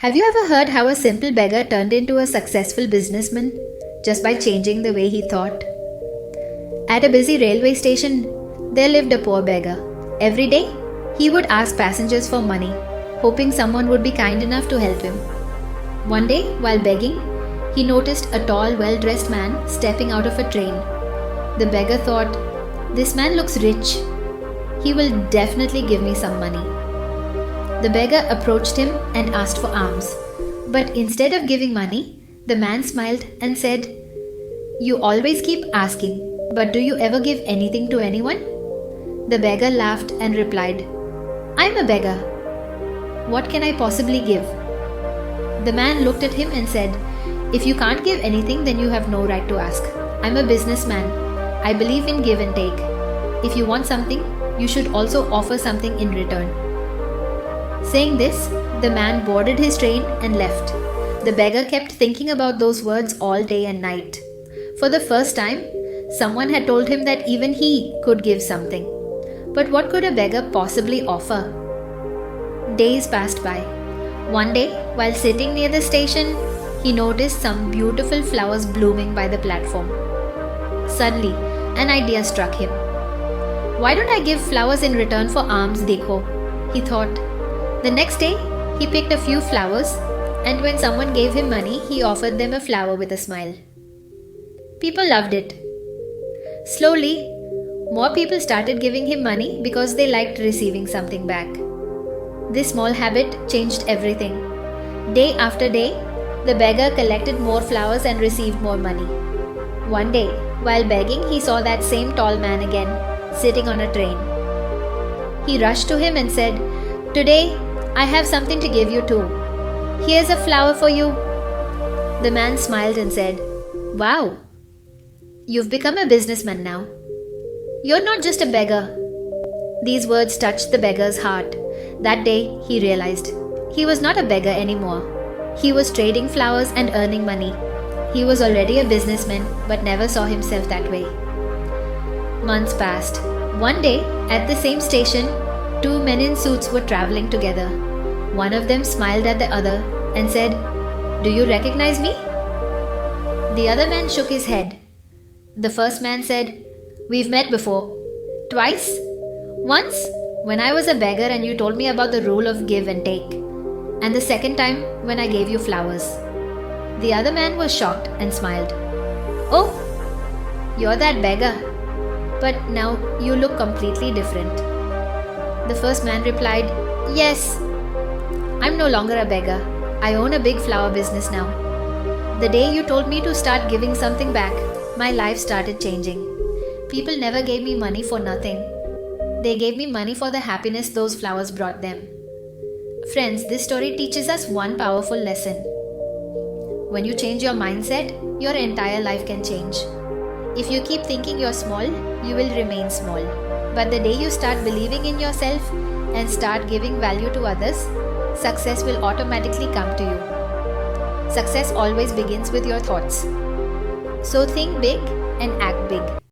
Have you ever heard how a simple beggar turned into a successful businessman just by changing the way he thought? At a busy railway station, there lived a poor beggar. Every day, he would ask passengers for money, hoping someone would be kind enough to help him. One day, while begging, he noticed a tall, well dressed man stepping out of a train. The beggar thought, "This man looks rich. He will definitely give me some money." The beggar approached him and asked for alms. But instead of giving money, the man smiled and said, "You always keep asking, but do you ever give anything to anyone?" The beggar laughed and replied, "I'm a beggar. What can I possibly give?" The man looked at him and said, "If you can't give anything, then you have no right to ask. I'm a businessman. I believe in give and take. If you want something, you should also offer something in return." Saying this, the man boarded his train and left. The beggar kept thinking about those words all day and night. For the first time, someone had told him that even he could give something. But what could a beggar possibly offer? Days passed by. One day, while sitting near the station, he noticed some beautiful flowers blooming by the platform. Suddenly, an idea struck him. "Why don't I give flowers in return for alms, dekho?" he thought. The next day, he picked a few flowers, and when someone gave him money, he offered them a flower with a smile. People loved it. Slowly, more people started giving him money because they liked receiving something back. This small habit changed everything. Day after day, the beggar collected more flowers and received more money. One day, while begging, he saw that same tall man again, sitting on a train. He rushed to him and said, "Today, I have something to give you too. Here's a flower for you." The man smiled and said, "Wow, you've become a businessman now. You're not just a beggar." These words touched the beggar's heart. That day, he realized he was not a beggar anymore. He was trading flowers and earning money. He was already a businessman but never saw himself that way. Months passed. One day, at the same station, two men in suits were traveling together. One of them smiled at the other and said, "Do you recognize me?" The other man shook his head. The first man said, "We've met before. Twice. Once, when I was a beggar and you told me about the rule of give and take. And the second time, when I gave you flowers." The other man was shocked and smiled. "Oh, you're that beggar. But now you look completely different." The first man replied, "Yes, I'm no longer a beggar. I own a big flower business now. The day you told me to start giving something back, my life started changing. People never gave me money for nothing. They gave me money for the happiness those flowers brought them." Friends, this story teaches us one powerful lesson. When you change your mindset, your entire life can change. If you keep thinking you're small, you will remain small. But the day you start believing in yourself and start giving value to others, success will automatically come to you. Success always begins with your thoughts. So think big and act big.